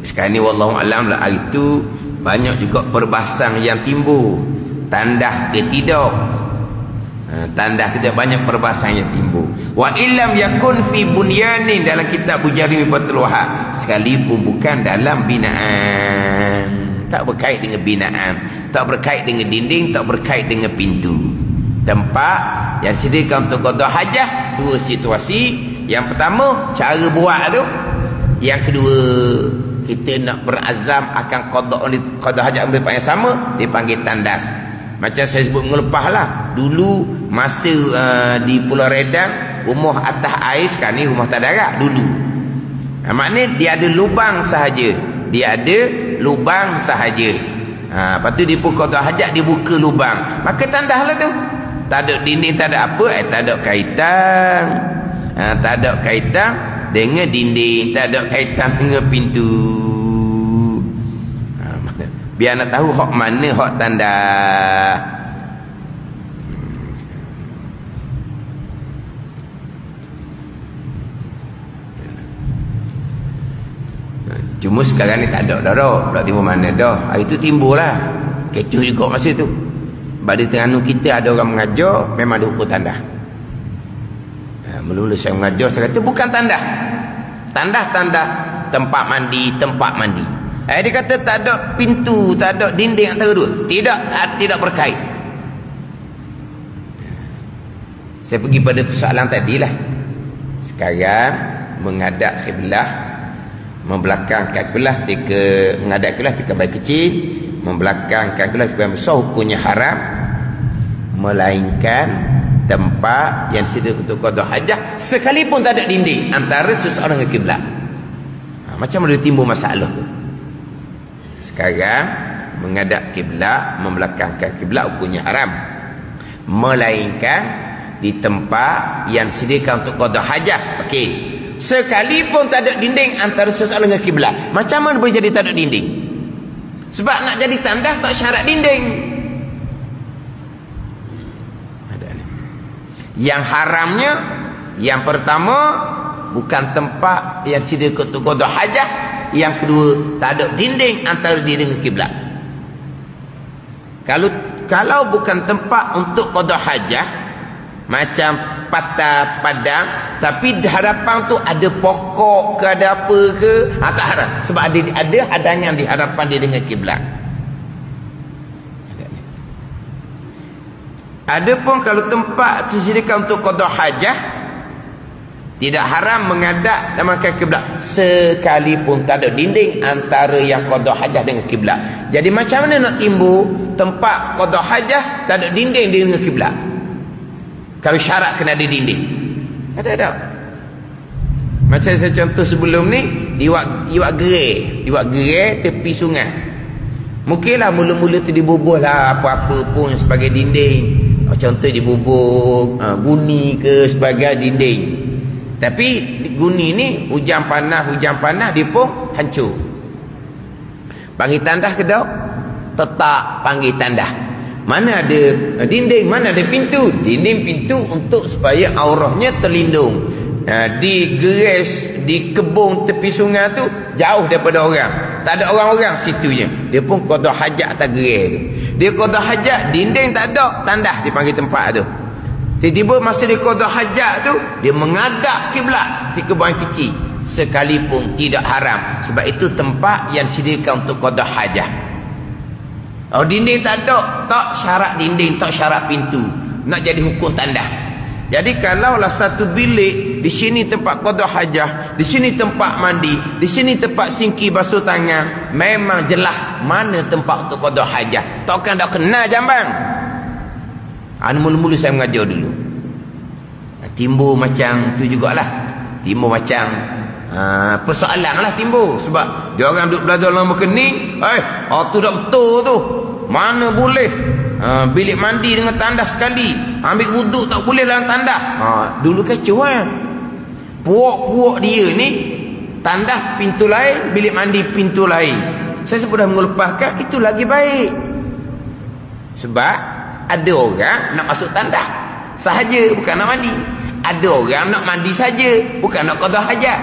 Sekarang ni wallahu alam lah, hari tu banyak juga perbahasan yang timbul, tandah ke tidak. Tandah kita banyak perbahasan yang timbul. Wa illam yakun fi bunyanin, dalam kitab Bujarimi Fathul Wahhab, sekalipun bukan dalam binaan, tak berkait dengan binaan, tak berkait dengan dinding, tak berkait dengan pintu. Tempat yang sediakan untuk qada hajah, dua situasi. Yang pertama cara buat tu, yang kedua kita nak berazam akan qada hajat ambil tempat yang sama, dipanggil tandas. Macam saya sebut ngelepah lah, dulu masa di Pulau Redang, rumah atas air, sekarang ni rumah tak darat dulu. Maknanya dia ada lubang sahaja, dia ada lubang sahaja. Lepas tu dia pun qada hajat, dia buka lubang, maka tandas lah tu. Tak ada dinding, tak ada apa, tak ada kaitan, tak ada kaitan dengan dinding, tak ada kaitan dengan pintu. Biar nak tahu hak mana hak tanda. Cuma sekarang ni tak ada dah. Tak timbul mana dah. Hari tu timbul lah. Kecoh juga masa tu. Pada Terengganu kita ada orang mengajar, memang ada ukur tanda. Mula-mula saya mengajar, saya kata bukan tanda. Tanda tempat mandi, tempat mandi. Dia kata tak ada pintu, tak ada dinding antara dua. Tidak berkait. Saya pergi pada persoalan tadilah. Sekarang menghadap kiblah, membelakangkan kiblah ketika menghadap kiblah ketika bayi kecil, membelakangkan kiblah ketika bayi besar, hukumnya haram, melainkan tempat yang disediakan untuk qada hajah sekalipun tak ada dinding antara seseorang dengan kiblat. Macam mana timbul masalah tu? Sekarang menghadap kiblat, membelakangkan kiblat, hukumnya haram, melainkan di tempat yang disediakan untuk qada hajah. Okey, sekalipun tak ada dinding antara seseorang dengan kiblat. Macam mana boleh jadi tak ada dinding? Sebab nak jadi tandas tak syarat dinding. Yang haramnya, yang pertama bukan tempat yang disediakan untuk qada hajah. Yang kedua, tak ada dinding antara diri dengan kiblat. Kalau bukan tempat untuk qada hajah, macam patah padang, tapi di hadapan tu ada pokok ke, ada apa ke, tak haram. Sebab ada hadangan di hadapan dia dengan kiblat. Adapun kalau tempat disediakan untuk qada hajah, tidak haram menghadap dan makan kiblat sekalipun tak ada dinding antara yang qada hajah dengan kiblat. Jadi macam mana nak timbul tempat qada hajah tak ada dinding dengan kiblat? Kalau syarat kena ada dinding. Ada. Macam saya contoh sebelum ni, diwak gerai tepi sungai. Mungkinlah mula-mula tu dibubuh lah apa-apa pun sebagai dinding. Contoh dibubuh guni ke sebagai dinding. Tapi guni ni hujan panas dia pun hancur. Panggil tandah ke tak? Tetap panggil tandah. Mana ada dinding, mana ada pintu? Dinding, pintu untuk supaya aurahnya terlindung. Di geres, di kebun tepi sungai tu jauh daripada orang, tak ada orang-orang situnya, dia pun qada hajat atas geres tu. Dia qada hajat, dinding tak ada, tandah dipanggil tempat tu. Tiba-tiba masa dia qada hajat tu, dia menghadap kiblat di kebun kecil, sekalipun tidak haram. Sebab itu tempat yang disediakan untuk qada hajat. Oh, dinding tak ada, tak syarat dinding, tak syarat pintu, nak jadi hukum tandah. Jadi kalaulah satu bilik, di sini tempat qada hajah, di sini tempat mandi, di sini tempat singki basuh tangan, memang jelas mana tempat untuk qada hajah. Takkan dak kena jamban. Mula-mula saya mengajar dulu, timbul macam tu jugalah. Timbul macam persoalan lah timbul. Sebab dia orang duduk belajar dalam kening, tu dah betul tu, mana boleh bilik mandi dengan tandas sekali, ambil wuduk tak boleh dalam tandas. Dulu kecoh kan. Puak-puak dia ni, tandas pintu lain, bilik mandi pintu lain. Saya sudah mengelepaskan, itu lagi baik. Sebab ada orang nak masuk tandas sahaja, bukan nak mandi. Ada orang nak mandi saja, bukan nak qada hajat.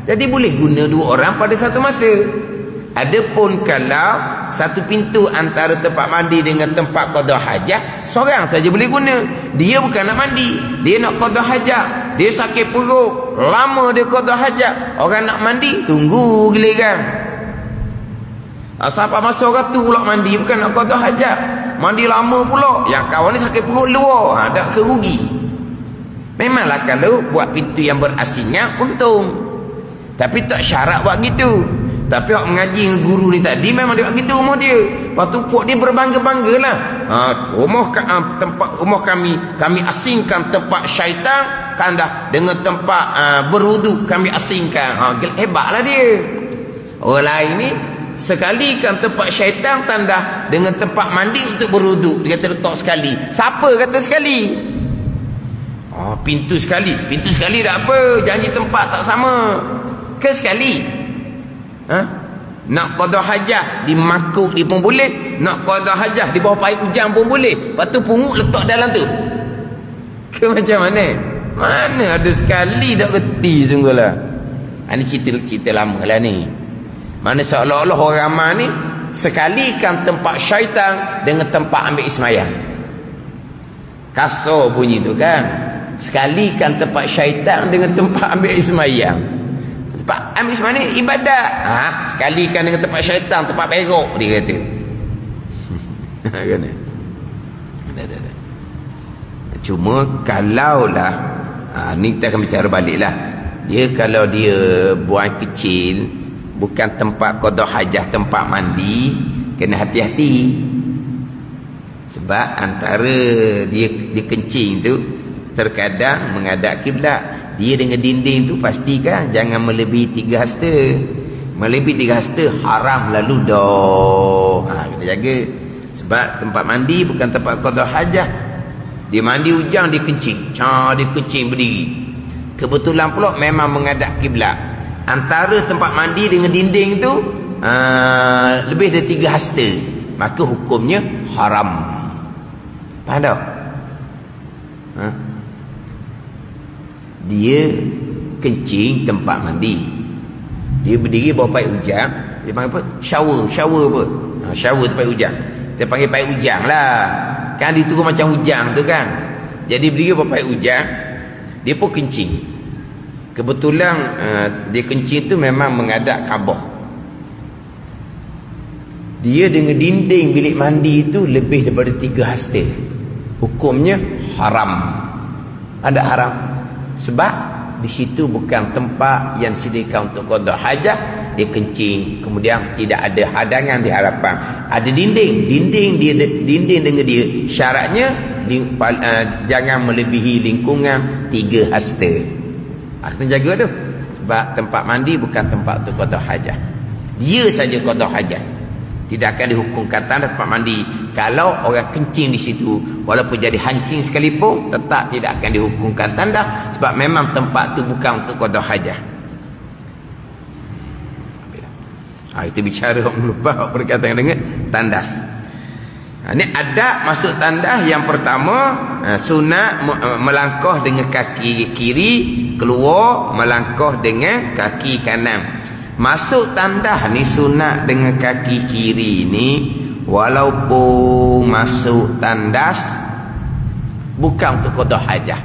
Jadi boleh guna dua orang pada satu masa. Adapun kalau satu pintu antara tempat mandi dengan tempat qada hajat, seorang saja boleh guna. Dia bukan nak mandi, dia nak qada hajat. Dia sakit perut, lama dia qada hajat. Orang nak mandi, tunggu giliran. Sampai masa orang tu pula mandi, bukan nak qada hajat. Mandi lama pula, yang kawan ni sakit perut luar, dah kerugi. Memanglah kalau buat pintu yang berasingan, untung. Tapi tak syarat buat gitu. Tapi orang mengaji dengan guru ni tadi memang dia buat gitu rumah dia. Lepas tu puak dia berbangga-bangga lah. Rumah kami asingkan tempat syaitan kandah dengan tempat berwuduk kami asingkan. Hebatlah dia. Orang lain ni sekali kan tempat syaitan tandah dengan tempat mandi untuk berwuduk. Dia kata letak sekali. Siapa kata sekali? Pintu sekali tak apa, janji tempat tak sama. Ke sekali? Nak qada hajat di makuk dia pun boleh, nak qada hajat di bawah payung hujan pun boleh. Lepas tu pungut letak dalam tu. Ke macam mana? Mana ada sekali tak reti sungguhlah. Ini cerita lama lah ni. Mana seolah-olah orang ramai ni sekalikan tempat syaitan dengan tempat ambil ismayang. Kasar bunyi tu kan. Sekalikan tempat syaitan dengan tempat ambil ismayang. Tempat ambil ismayang ni ibadat. Sekalikan dengan tempat syaitan, tempat perok dia kata. Kan? Cuma kalaulah ni kita akan bicara baliklah. Dia kalau dia buang kecil, bukan tempat qada hajah, tempat mandi, kena hati-hati. Sebab antara dia kencing tu terkadang menghadap kiblat. Dia dengan dinding tu pastikan jangan melebihi 3 hasta. Melebihi 3 hasta haram lalu dah. Kena jaga. Sebab tempat mandi bukan tempat qada hajah. Dia mandi hujan, dia kencing. Dia kencing berdiri. Kebetulan pula memang menghadap kiblat. Antara tempat mandi dengan dinding tu lebih dari 3 hasta, maka hukumnya haram. Faham tak? Dia kencing tempat mandi, dia berdiri bawah payung hujan. Dia panggil apa? Shower apa? Shower tempat hujan. Kita panggil payung hujan lah. Kan dia turun macam hujan tu kan. Jadi berdiri bawah payung hujan, dia pun kencing. Kebetulan dia kencing tu memang menghadap Kaabah. Dia dengan dinding bilik mandi itu lebih daripada 3 hasta. Hukumnya haram. Ada haram. Sebab di situ bukan tempat yang disediakan untuk qada hajat. Dia kencing, kemudian tidak ada hadangan di hadapan. Ada dinding dengan dia. Syaratnya jangan melebihi lingkungan 3 hasta. Kena jaga tu. Sebab tempat mandi bukan tempat untuk qada hajat. Dia saja qada hajat. Tidak akan dihukumkan tanda tempat mandi. Kalau orang kencing di situ, walaupun jadi hancing sekalipun, tetap tidak akan dihukumkan tanda. Sebab memang tempat tu bukan untuk qada hajat. Itu bicara lupa berkaitan dengan tandas. Ini adab masuk tandas. Yang pertama, sunat melangkah dengan kaki kiri, keluar melangkah dengan kaki kanan. Masuk tandas ni sunat dengan kaki kiri ni, walaupun masuk tandas bukan untuk qada hajah.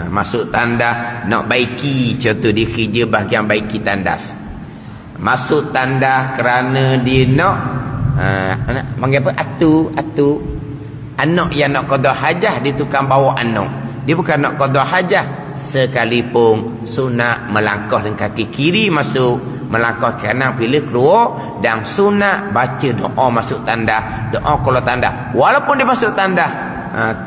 Masuk tandas nak baiki, contoh dia kerja bahagian baiki tandas. Masuk tandas kerana dia nak panggil apa? Atu. Anak yang nak qada hajah, dia tukang bawa anak. Dia bukan nak qada hajah. Sekalipun sunat melangkah dengan kaki kiri masuk, melangkah kanan pilih keluar, dan sunat baca doa masuk tandas. Doa kalau tandas, walaupun dia masuk tandas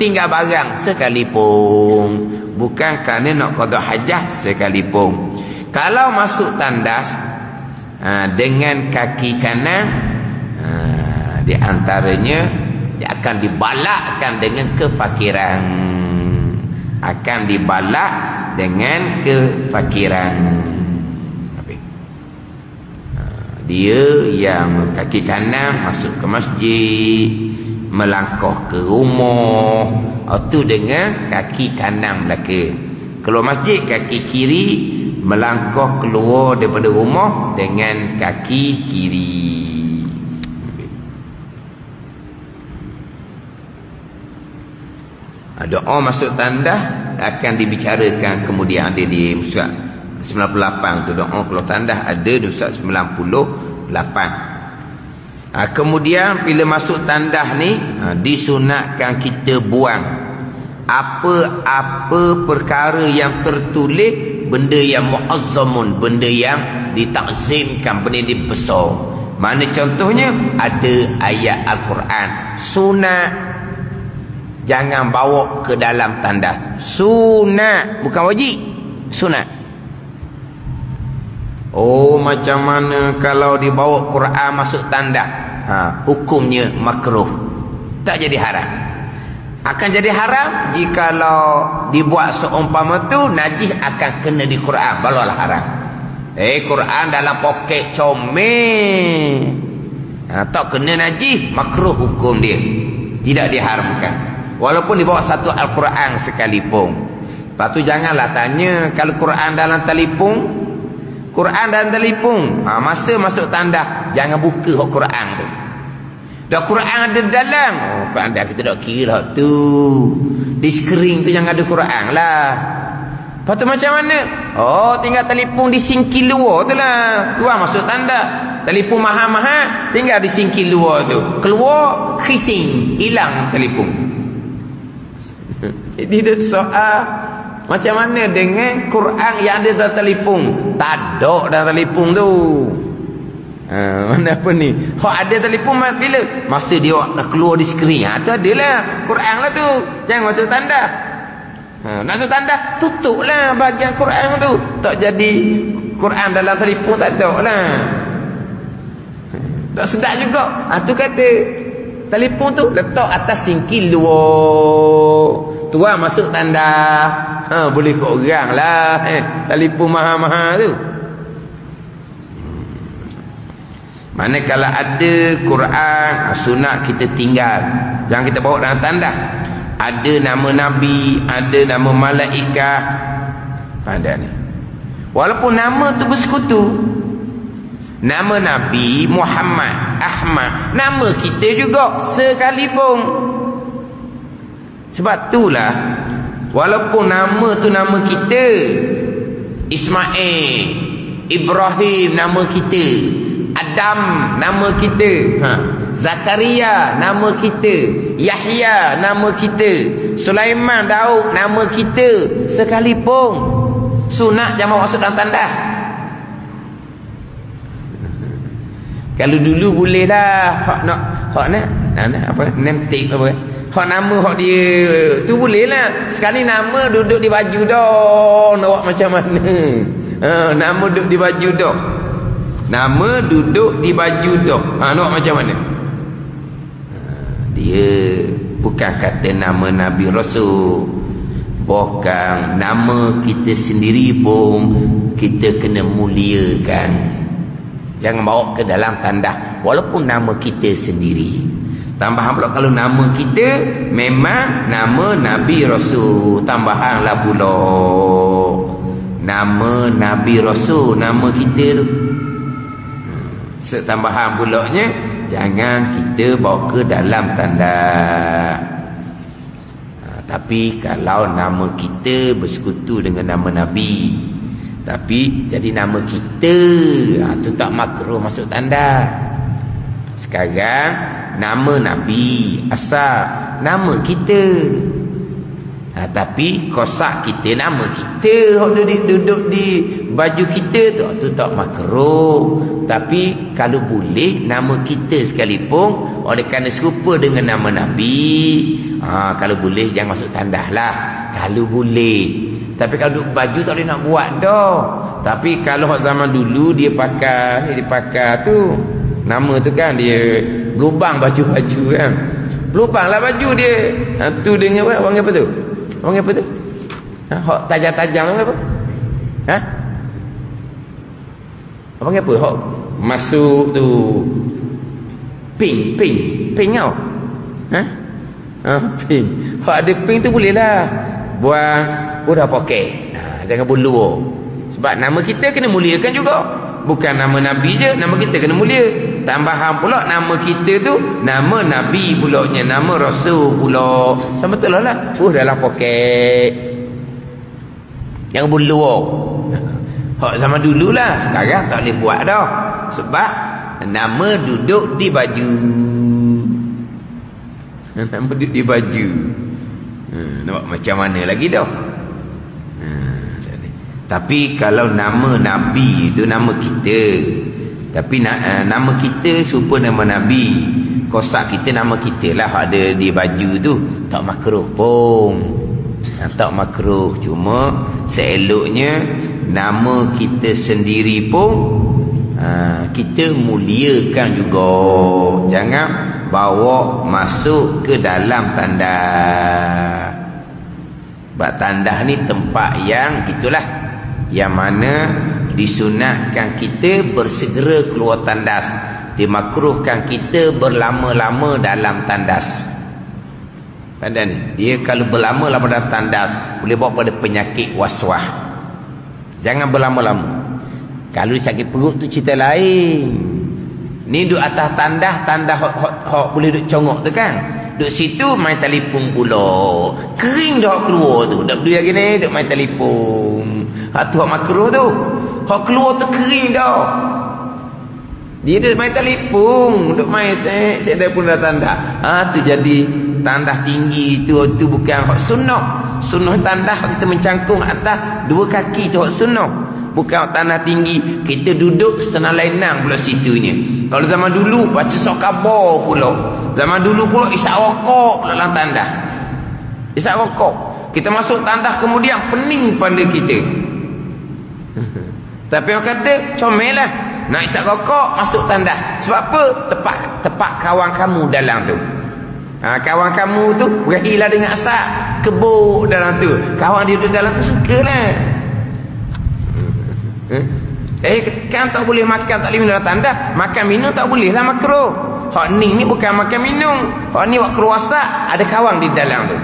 tinggal barang sekalipun, bukan kerana nak qada hajah sekalipun. Kalau masuk tandas dengan kaki kanan, di antaranya dia akan dibalakkan dengan kefakiran. Akan dibalak dengan kefakiran. Dia yang kaki kanan masuk ke masjid, melangkah ke rumah, itu dengan kaki kanan belaka. Keluar masjid kaki kiri, melangkah keluar daripada rumah dengan kaki kiri. Doa masuk tandas akan dibicarakan kemudian ada di Musab 98 tu. Doa keluar tandas ada di Musab 98. Kemudian bila masuk tandas ni disunatkan kita buang apa-apa perkara yang tertulis, benda yang muazzamun, benda yang ditakzimkan, benda yang besar. Mana contohnya? Ada ayat Al-Quran. Sunat jangan bawa ke dalam tandas. Sunat, bukan wajib. Sunat. Oh, macam mana kalau dibawa Quran masuk tandas? Hukumnya makruh. Tak jadi haram. Akan jadi haram jikalau dibuat seumpama tu najis akan kena di Quran, barulah haram. Quran dalam poket comel. Tak kena najis, makruh hukum dia. Tidak diharamkan. Walaupun dibawa satu Al-Quran sekalipun. Lepas tu janganlah tanya kalau Quran dalam telefon. Quran dalam telefon. Masa masuk tandas jangan buka Quran tu. Dah Quran ada dalam. Quran dah kita dah kira tu. Di skrin tu jangan ada Quran lah. Lepas tu macam mana? Tinggal telefon di singkir luar tu lah. Tuan masuk tandas. Telefon mahal-mahal tinggal di singkir luar tu. Keluar khising, hilang telefon. Jadi soal macam mana dengan Quran yang ada dalam telefon? Tak ada dalam telefon tu. Mana apa ni? Hak ada telefon bila? Masa dia nak keluar di skrin. Tu adalah Quran lah tu. Jangan masuk tanda. Nak masuk tanda, tutup lah bahagian Quran tu. Tak jadi Quran dalam telefon, tak ada lah. Tak sedap juga. Tu kata telefon tu letak atas singkir luar. Tuan masuk tanda. Boleh ke orang lah. Telefon mahal-mahal tu. Manakala ada Quran, sunat kita tinggal. Jangan kita bawa dalam tanda. Ada nama Nabi, ada nama malaikat. Pada ni. Walaupun nama tu bersekutu. Nama Nabi Muhammad, Ahmad, nama kita juga sekalipun. Sebab itulah walaupun nama tu nama kita, Ismail, Ibrahim nama kita, Adam nama kita, Zakaria nama kita, Yahya nama kita, Sulaiman, Daud nama kita sekalipun, sunat jangan masuk dalam tanda. Kalau dulu boleh lah. Hak nak apa? Name tag apa? Hak nama hak dia tu boleh lah. Sekarang ni nama duduk di baju dah. Nak buat macam mana? Nama duduk di baju dah. Nama duduk di baju dah. Nak buat macam mana? Dia bukan kata nama Nabi Rasul. Bukan nama kita sendiri pun kita kena muliakan. Jangan bawa ke dalam tanda walaupun nama kita sendiri. Tambahan pula kalau nama kita memang nama Nabi Rasul, tambahanlah pula nama Nabi Rasul, nama kita tu. Setambahan pulaknya jangan kita bawa ke dalam tanda. Tapi kalau nama kita bersekutu dengan nama Nabi, tapi jadi nama kita, tu tak makruh masuk tanda. Sekarang nama Nabi asal nama kita, tapi kosak kita nama kita duduk di baju kita tu tak makruh. Tapi kalau boleh nama kita sekalipun oleh kerana serupa dengan nama Nabi, kalau boleh jangan masuk tandas lah kalau boleh. Tapi kalau duduk baju tak boleh nak buat dah. Tapi kalau zaman dulu dia pakai tu nama tu kan, dia lubang baju-baju kan, lubang lah baju dia. Tu dengan apa? Orang apa tu? Orang apa tu? Hak tajam-tajam orang apa? Orang apa? Hak masuk tu pink tau. Pink. Hak ada pink tu boleh lah buang udah poket. Jangan bulu. Sebab nama kita kena muliakan juga. Bukan nama Nabi je, nama kita kena mulia. Tambahan pula nama kita tu nama Nabi pulaknya, nama Rasul pula. Sama betul lah. Dalam poket. Yang berluar. Hak zaman dulu lah. Sekarang tak boleh buat dah. Sebab nama duduk di baju. Nama duduk di baju. Nampak macam mana lagi dah. Tapi kalau nama Nabi itu nama kita. Tapi nama kita serupa nama Nabi. Kosak kita nama kita lah ada di baju tu. Tak makruh pun. Tak makruh. Cuma seeloknya nama kita sendiri pun kita muliakan juga. Jangan bawa masuk ke dalam tandas. Sebab tandas ni tempat yang itulah, yang mana disunatkan kita bersegera keluar tandas, dimakruhkan kita berlama-lama dalam tandas. Tandas ni dia kalau berlama-lama dalam tandas boleh bawa pada penyakit waswas. Jangan berlama-lama. Kalau sakit perut tu cerita lain. Ni duduk atas tandas hok boleh duduk congok tu kan. Duduk situ main telefon pula. Kering dah keluar tu. Tak peduli lagi ni duduk main telefon. Tu hak makruh tu. Hak keluar tu kering dah. Dia duduk main telefon, duduk main set telefon dah tandas. Tu jadi tandas tinggi tu bukan hak sunnah. Sunnah tandas kita mencangkung atas dua kaki tu hak sunnah. Bukan tanah tinggi kita duduk setengah lainang pula situnya. Kalau zaman dulu baca surat khabar pula. Zaman dulu pula isap rokok dalam tandas. Isap rokok. Kita masuk tandas kemudian pening pada kita. Tapi orang kata comel lah. Nak isap rokok masuk tandas. Sebab apa? Tepat kawan kamu dalam tu. Kawan kamu tu berakhirlah dengan asap kebuk dalam tu. Kawan dia duduk dalam tu sukalah. Kan tak boleh makan, tak boleh minum dalam tandas. Makan minum tak boleh lah, makruh. Hak ni bukan makan minum. Hak ni waktu keruasak ada kawang di dalam tu.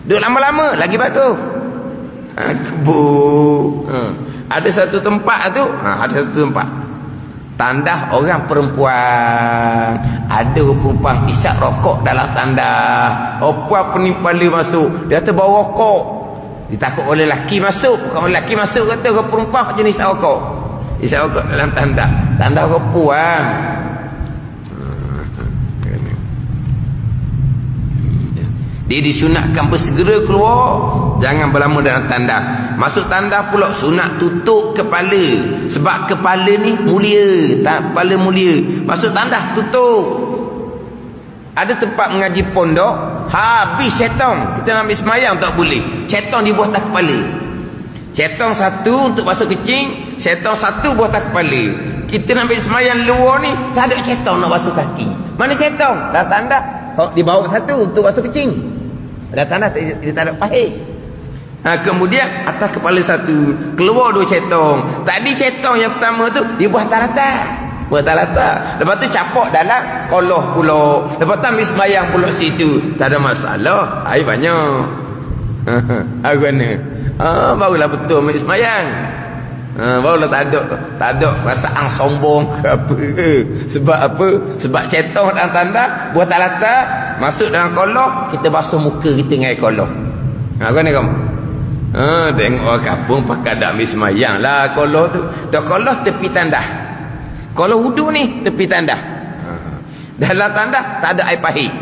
Duduk lama-lama lagi bagus. Kebuk. Ada satu tempat tu, ada satu tempat tandas orang perempuan. Ada perempuan isap rokok dalam tandas. Apa pening kepala masuk. Dia kata bawa rokok. Ditakut oleh lelaki masuk. Bukan oleh lelaki masuk, kata orang perempuan jenis isap rokok. Isap rokok dalam tandas. Tandas perempuan. Dia disunatkan bersegera keluar. Jangan berlama dalam tandas. Masuk tandas pula sunat tutup kepala. Sebab kepala ni mulia. Kepala mulia. Masuk tandas tutup. Ada tempat mengaji pondok, habis syaitan. Kita nak ambil semayang tak boleh. Syaitan di bawah atas kepala. Syaitan satu untuk basuh kecing, syaitan satu bawah atas kepala. Kita nak ambil semayang luar ni, tak ada syaitan nak basuh kaki. Mana syaitan? Dah tanda di bawah satu untuk basuh kecing. Dah tanda dia tak ada pahit. Kemudian atas kepala satu, keluar dua syaitan. Tadi syaitan yang pertama tu di bawah atas. Bertalata. Lepas tu capak dalam koloh pula. Lepas tu ambil sembayang pula situ. Tak ada masalah. Air banyak. Aku mana? Barulah betul ambil sembayang. Barulah tak ada perasaan sombong ke apa. Sebab apa? Sebab cetok dalam tanda buat talata masuk dalam koloh, kita basuh muka kita dengan air koloh. Aku mana kamu? Tengok orang kampung pakai dak ambil sembayang lah koloh tu. Dah koloh tepi tandas. Kalau wudu ni tepi tandas. Dalam tandas tak ada air pahit.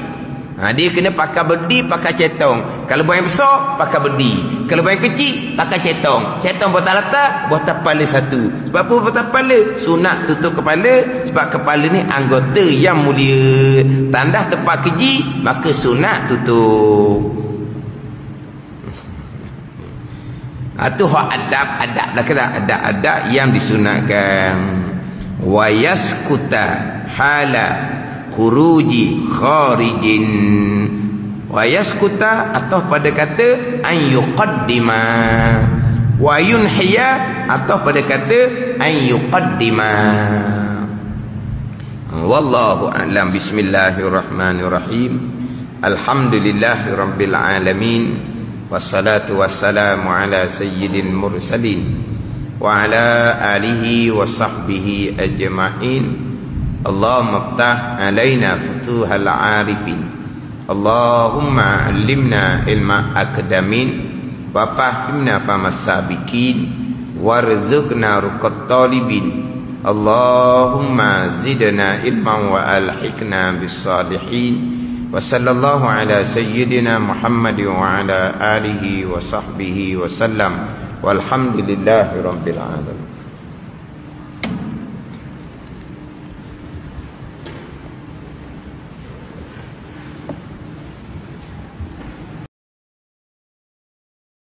Dia kena pakai berdi, pakai cetong. Kalau buang yang besar pakai berdi. Kalau buang yang kecil pakai cetong. Cetong buat letak, buat kepala satu. Sebab apa buat kepala? Sunat tutup kepala. Sebab kepala ni anggota yang mulia. Tandas tempat keji, maka sunat tutup. Itu hak adab-adab lah kata. Adab-adab yang disunatkan. Wa yaskuta hala khuruji kharijin. Wa yaskuta atau pada kata an yuqaddima. Wa yunhiya atau pada kata an yuqaddima. Wallahu a'lam. Bismillahirrahmanirrahim. Alhamdulillahirabbil alamin. Wassalatu wassalamu ala sayyidil mursalin wa ala alihi wa sahbihi ajma'in. Allahumma ftah alaina futuhal arifin. Allahumma allimna ilma akdamin wa fahimna famas sabiqin warzuqna ruqat talibin. Allahumma zidna ilman wa alhiqna bis salihin. Wa sallallahu ala sayyidina Muhammad wa ala alihi wa sahbihi wa sallam. Walhamdulillahi rabbil alamin.